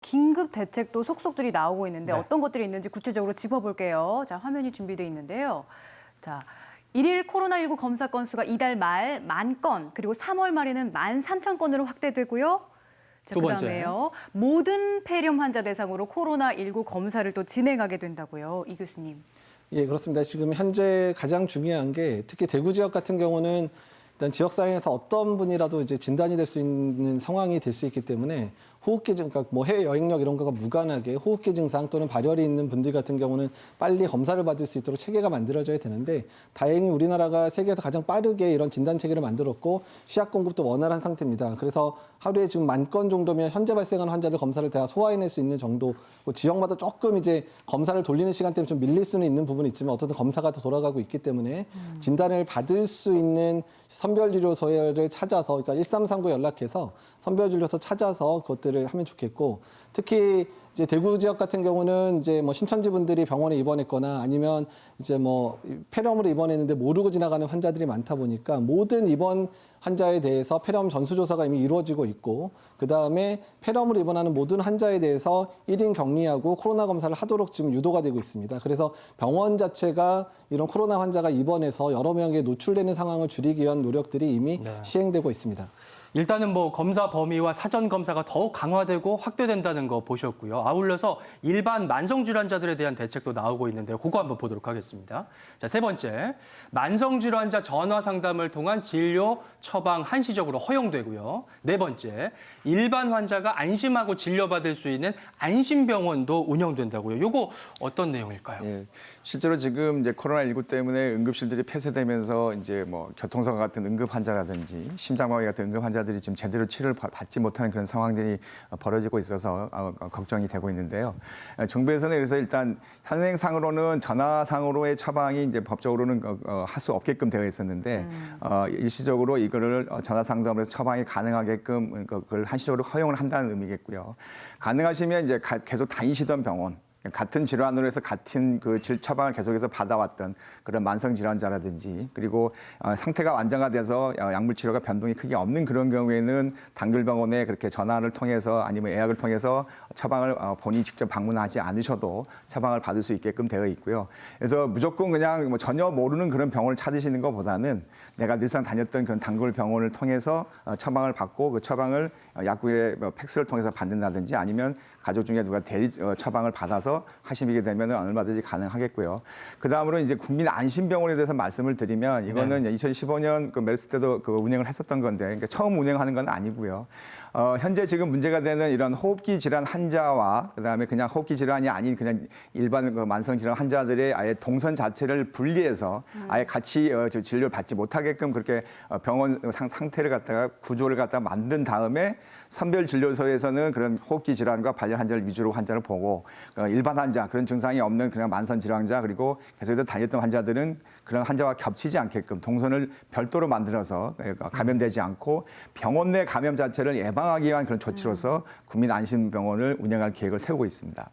긴급 대책도 속속들이 나오고 있는데 네. 어떤 것들이 있는지 구체적으로 짚어볼게요. 자, 화면이 준비되어 있는데요. 자, 일일 코로나19 검사 건수가 이달 말 10,000건, 그리고 3월 말에는 13,000건으로 확대되고요. 자, 두 번째. 그다음에요. 모든 폐렴 환자 대상으로 코로나19 검사를 또 진행하게 된다고요. 이 교수님. 예, 그렇습니다. 지금 현재 가장 중요한 게 특히 대구 지역 같은 경우는 일단 지역사회에서 어떤 분이라도 이제 진단이 될 수 있는 상황이 될 수 있기 때문에 호흡기 증상, 그러니까 뭐 해외 여행력 이런 거가 무관하게 호흡기 증상 또는 발열이 있는 분들 같은 경우는 빨리 검사를 받을 수 있도록 체계가 만들어져야 되는데 다행히 우리나라가 세계에서 가장 빠르게 이런 진단 체계를 만들었고 시약 공급도 원활한 상태입니다. 그래서 하루에 지금 10,000건 정도면 현재 발생하는 환자들 검사를 다 소화해낼 수 있는 정도, 뭐 지역마다 조금 이제 검사를 돌리는 시간 때문에 좀 밀릴 수는 있는 부분이 있지만 어쨌든 검사가 더 돌아가고 있기 때문에 진단을 받을 수 있는 선별진료소를 찾아서, 그러니까 1339 연락해서 선별진료소 찾아서 그것들을 하면 좋겠고, 특히 이제 대구 지역 같은 경우는 이제 뭐 신천지 분들이 병원에 입원했거나 아니면 이제 뭐 폐렴으로 입원했는데 모르고 지나가는 환자들이 많다 보니까 모든 입원 환자에 대해서 폐렴 전수조사가 이미 이루어지고 있고, 그다음에 폐렴으로 입원하는 모든 환자에 대해서 1인 격리하고 코로나 검사를 하도록 지금 유도가 되고 있습니다. 그래서 병원 자체가 이런 코로나 환자가 입원해서 여러 명에게 노출되는 상황을 줄이기 위한 노력들이 이미 시행되고 있습니다. 일단은 뭐 검사 범위와 사전 검사가 더욱 강화되고 확대된다는 거 보셨고요. 아울러서 일반 만성 질환자들에 대한 대책도 나오고 있는데요. 그거 한번 보도록 하겠습니다. 자, 세 번째, 만성 질환자 전화 상담을 통한 진료 처방 한시적으로 허용되고요. 네 번째, 일반 환자가 안심하고 진료받을 수 있는 안심병원도 운영된다고요. 이거 어떤 내용일까요? 예, 실제로 지금 이제 코로나19 때문에 응급실들이 폐쇄되면서 이제 뭐 교통사고 같은 응급 환자라든지 심장마비 같은 응급 환자들이 지금 제대로 치료를 받지 못하는 그런 상황들이 벌어지고 있어서 걱정이 되고 있는데요. 정부에서는 그래서 일단 현행상으로는 전화상으로의 처방이 이제 법적으로는 할 수 없게끔 되어 있었는데 일시적으로 이거를 전화 상담으로 해서 처방이 가능하게끔 그걸 한시적으로 허용을 한다는 의미겠고요. 가능하시면 이제 계속 다니시던 병원, 같은 질환으로 해서 같은 그 처방을 계속해서 받아왔던 그런 만성 질환자라든지, 그리고 상태가 완화가 돼서 약물 치료가 변동이 크게 없는 그런 경우에는 단결병원에 그렇게 전화를 통해서 아니면 예약을 통해서 처방을 본인이 직접 방문하지 않으셔도 처방을 받을 수 있게끔 되어 있고요. 그래서 무조건 그냥 뭐 전혀 모르는 그런 병원을 찾으시는 것보다는 내가 늘상 다녔던 그런 단골병원을 통해서 처방을 받고 그 처방을 약국의 팩스를 통해서 받는다든지 아니면 가족 중에 누가 대리 처방을 받아서 하시게 되면 얼마든지 가능하겠고요. 그 다음으로 이제 국민 안심병원에 대해서 말씀을 드리면 이거는 2015년 그 메르스 때도 그 운영을 했었던 건데, 그러니까 처음 운영하는 건 아니고요. 현재 지금 문제가 되는 이런 호흡기 질환 환자와 그다음에 그냥 호흡기 질환이 아닌 그냥 일반 그 만성 질환 환자들의 아예 동선 자체를 분리해서 아예 같이 진료를 받지 못하게끔 그렇게 병원 상태를 갖다가 구조를 갖다가 만든 다음에 선별 진료소에서는 그런 호흡기 질환과 관련 환자를 위주로 환자를 보고 일반 환자, 그런 증상이 없는 그냥 만성 질환자, 그리고 계속해서 다녔던 환자들은 그런 환자와 겹치지 않게끔 동선을 별도로 만들어서 감염되지 않고 병원 내 감염 자체를 예방하기 위한 그런 조치로서 국민안심병원을 운영할 계획을 세우고 있습니다.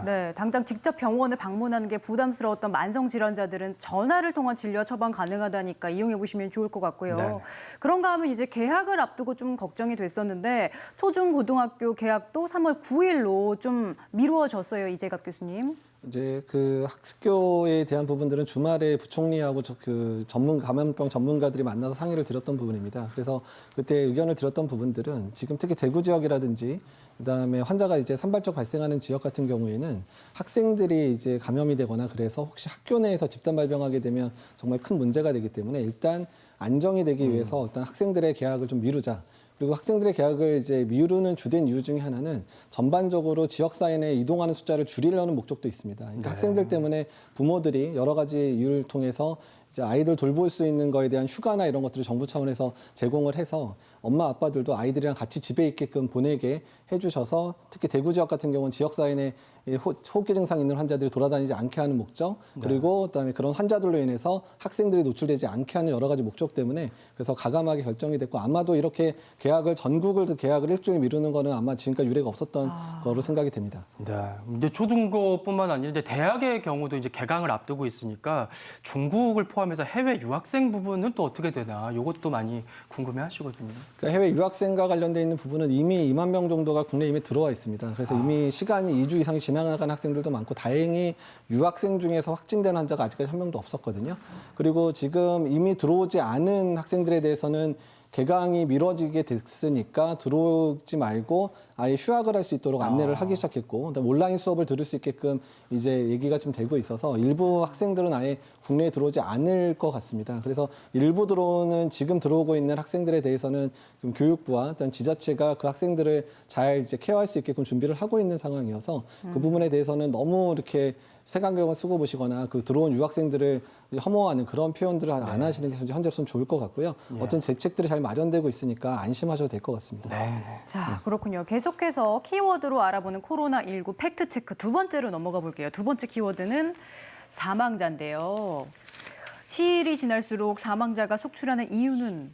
네, 당장 직접 병원을 방문하는 게 부담스러웠던 만성 질환자들은 전화를 통한 진료 처방 가능하다니까 이용해 보시면 좋을 것 같고요. 네. 그런가 하면 이제 개학을 앞두고 좀 걱정이 됐었는데 초중고등학교 개학도 3월 9일로 좀 미루어졌어요, 이재갑 교수님. 이제 그 학교에 대한 부분들은 주말에 부총리하고 그 감염병 전문가들이 만나서 상의를 드렸던 부분입니다. 그래서 그때 의견을 드렸던 부분들은 지금 특히 대구 지역이라든지 그다음에 환자가 이제 산발적 발생하는 지역 같은 경우에는 학생들이 이제 감염이 되거나 그래서 혹시 학교 내에서 집단 발병하게 되면 정말 큰 문제가 되기 때문에 일단 안정이 되기 위해서 일단 학생들의 개학을 좀 미루자. 그리고 학생들의 개학을 이제 미루는 주된 이유 중에 하나는 전반적으로 지역사회 내에 이동하는 숫자를 줄이려는 목적도 있습니다. 그러니까 학생들 때문에 부모들이 여러 가지 이유를 통해서 이제 아이들 돌볼 수 있는 거에 대한 휴가나 이런 것들을 정부 차원에서 제공을 해서 엄마 아빠들도 아이들이랑 같이 집에 있게끔 보내게 해주셔서 특히 대구 지역 같은 경우는 지역사회 내 호흡기 증상 있는 환자들이 돌아다니지 않게 하는 목적, 그리고 그다음에 그런 환자들로 인해서 학생들이 노출되지 않게 하는 여러 가지 목적 때문에 그래서 가감하게 결정이 됐고, 아마도 이렇게 전국을 개학을 일종의 미루는 거는 아마 지금까지 유례가 없었던 거로 생각이 됩니다. 네. 근데 초등고뿐만 아니라 이제 대학의 경우도 이제 개강을 앞두고 있으니까 중국을 포함 포함해서 해외 유학생 부분은 또 어떻게 되나 이것도 많이 궁금해하시거든요. 그러니까 해외 유학생과 관련돼 있는 부분은 이미 2만 명 정도가 국내에 이미 들어와 있습니다. 그래서 이미 시간이 2주 이상이 지나간 학생들도 많고 다행히 유학생 중에서 확진된 환자가 아직까지 한 명도 없었거든요. 그리고 지금 이미 들어오지 않은 학생들에 대해서는 개강이 미뤄지게 됐으니까 들어오지 말고 아예 휴학을 할 수 있도록 안내를 하기 시작했고 그다음에 온라인 수업을 들을 수 있게끔 이제 얘기가 좀 되고 있어서 일부 학생들은 아예 국내에 들어오지 않을 것 같습니다. 그래서 일부 들어오는 지금 들어오고 있는 학생들에 대해서는 좀 교육부와 일단 지자체가 그 학생들을 잘 이제 케어할 수 있게끔 준비를 하고 있는 상황이어서 그 부분에 대해서는 너무 이렇게 색안경을 쓰고 보시거나 그 들어온 유학생들을 혐오하는 그런 표현들을 안 하시는 게 현재로서는 좋을 것 같고요. 어떤 대책들이 잘 마련되고 있으니까 안심하셔도 될 것 같습니다. 자, 그렇군요. 계속해서 키워드로 알아보는 코로나19 팩트체크 두 번째로 넘어가 볼게요. 두 번째 키워드는 사망자인데요. 시일이 지날수록 사망자가 속출하는 이유는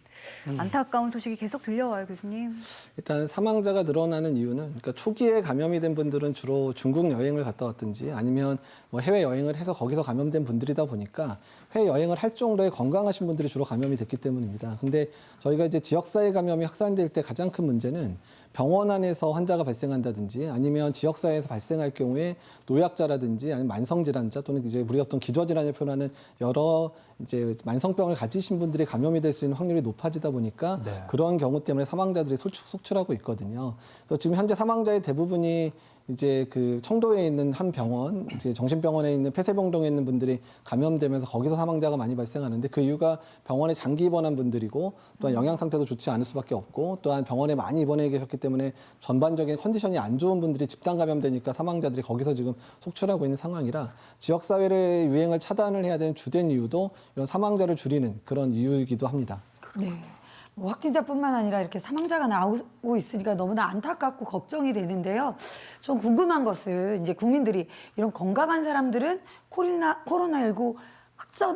안타까운 소식이 계속 들려와요, 교수님. 일단 사망자가 늘어나는 이유는 그러니까 초기에 감염이 된 분들은 주로 중국 여행을 갔다 왔든지 아니면 뭐 해외 여행을 해서 거기서 감염된 분들이다 보니까 해외 여행을 할 정도의 건강하신 분들이 주로 감염이 됐기 때문입니다. 근데 저희가 이제 지역사회 감염이 확산될 때 가장 큰 문제는 병원 안에서 환자가 발생한다든지 아니면 지역사회에서 발생할 경우에 노약자라든지 아니면 만성질환자 또는 이제 우리가 어떤 기저질환을 표현하는 여러 이제 만성병을 가지신 분들이 감염이 될 수 있는 확률이 높아지다 보니까 그런 경우 때문에 사망자들이 속출하고 있거든요. 그래서 지금 현재 사망자의 대부분이 이제 그 청도에 있는 한 병원, 이제 정신병원에 있는 폐쇄병동에 있는 분들이 감염되면서 거기서 사망자가 많이 발생하는데 그 이유가 병원에 장기 입원한 분들이고 또한 영양 상태도 좋지 않을 수밖에 없고 또한 병원에 많이 입원해 계셨기 때문에 전반적인 컨디션이 안 좋은 분들이 집단 감염되니까 사망자들이 거기서 지금 속출하고 있는 상황이라 지역 사회의 유행을 차단을 해야 되는 주된 이유도 이런 사망자를 줄이는 그런 이유이기도 합니다. 네. 뭐 확진자뿐만 아니라 이렇게 사망자가 나오고 있으니까 너무나 안타깝고 걱정이 되는데요. 좀 궁금한 것은 이제 국민들이 이런 건강한 사람들은 코로나19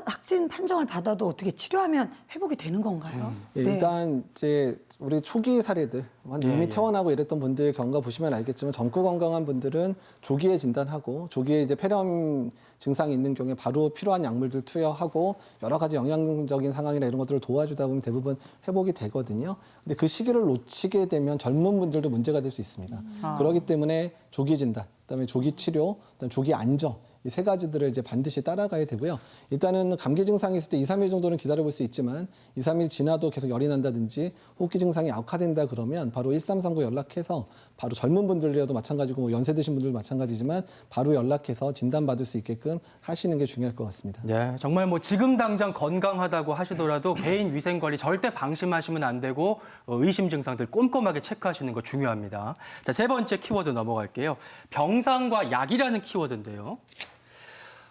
확진 판정을 받아도 어떻게 치료하면 회복이 되는 건가요? 예, 일단 이제 우리 초기 사례들 이미 퇴원하고 이랬던 분들 경과 보시면 알겠지만 젊고 건강한 분들은 조기에 진단하고 조기에 이제 폐렴 증상이 있는 경우에 바로 필요한 약물들 투여하고 여러 가지 영양적인 상황이나 이런 것들을 도와주다 보면 대부분 회복이 되거든요. 근데 그 시기를 놓치게 되면 젊은 분들도 문제가 될 수 있습니다. 그렇기 때문에 조기 진단, 그다음에 조기 치료, 그다음에 조기 안정 이 세 가지들을 이제 반드시 따라가야 되고요. 일단은 감기 증상이 있을 때 2, 3일 정도는 기다려볼 수 있지만 2, 3일 지나도 계속 열이 난다든지 호흡기 증상이 악화된다 그러면 바로 1339 연락해서 바로 젊은 분들이라도 마찬가지고 뭐 연세 드신 분들도 마찬가지지만 바로 연락해서 진단받을 수 있게끔 하시는 게 중요할 것 같습니다. 네, 정말 뭐 지금 당장 건강하다고 하시더라도 개인 위생 관리 절대 방심하시면 안 되고 의심 증상들 꼼꼼하게 체크하시는 거 중요합니다. 자, 세 번째 키워드 넘어갈게요. 병상과 약이라는 키워드인데요.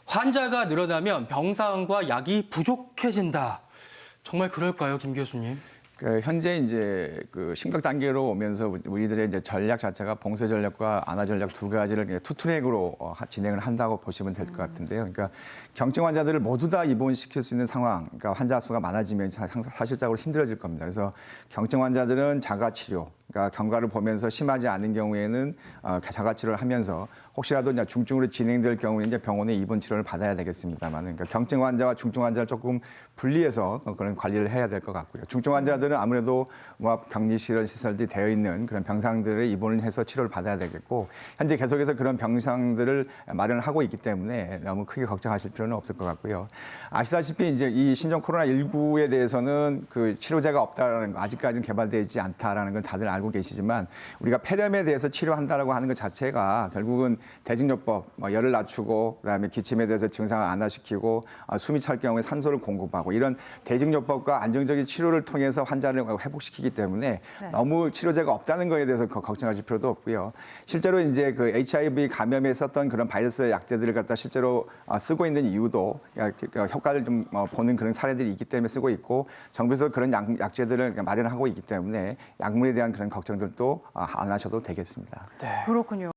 환자가 늘어나면 병상과 약이 부족해진다. 정말 그럴까요, 김 교수님? 현재 이제 그 심각 단계로 오면서 우리들의 이제 전략 자체가 봉쇄 전략과 안화 전략 두 가지를 그냥 투 트랙으로 진행을 한다고 보시면 될 것 같은데요. 그러니까 경증 환자들을 모두 다 입원시킬 수 있는 상황, 그러니까 환자 수가 많아지면 사실적으로 힘들어질 겁니다. 그래서 경증 환자들은 자가 치료, 그러니까 경과를 보면서 심하지 않은 경우에는 자가 치료를 하면서 혹시라도 이제 중증으로 진행될 경우에 이제 병원에 입원 치료를 받아야 되겠습니다만, 그러니까 경증 환자와 중증 환자를 조금 분리해서 그런 관리를 해야 될 것 같고요. 중증 환자들은 아무래도 격리실 시설들이 되어 있는 그런 병상들에 입원을 해서 치료를 받아야 되겠고, 현재 계속해서 그런 병상들을 마련하고 있기 때문에 너무 크게 걱정하실 필요는 없을 것 같고요. 아시다시피 이제 이 신종 코로나19에 대해서는 그 치료제가 없다라는 거, 아직까지는 개발되지 않다라는 건 다들 알고 계시지만 우리가 폐렴에 대해서 치료한다라고 하는 것 자체가 결국은 대증요법, 열을 낮추고 그다음에 기침에 대해서 증상을 안화시키고 숨이 찰 경우에 산소를 공급하고 이런 대증요법과 안정적인 치료를 통해서 환자를 회복시키기 때문에 너무 치료제가 없다는 거에 대해서 걱정하실 필요도 없고요. 실제로 이제 그 HIV 감염에 썼던 그런 바이러스 약제들을 갖다 실제로 쓰고 있는 이유도 효과를 좀 보는 그런 사례들이 있기 때문에 쓰고 있고 정부에서 그런 약제들을 마련하고 있기 때문에 약물에 대한 그런 걱정들도 안 하셔도 되겠습니다. 그렇군요.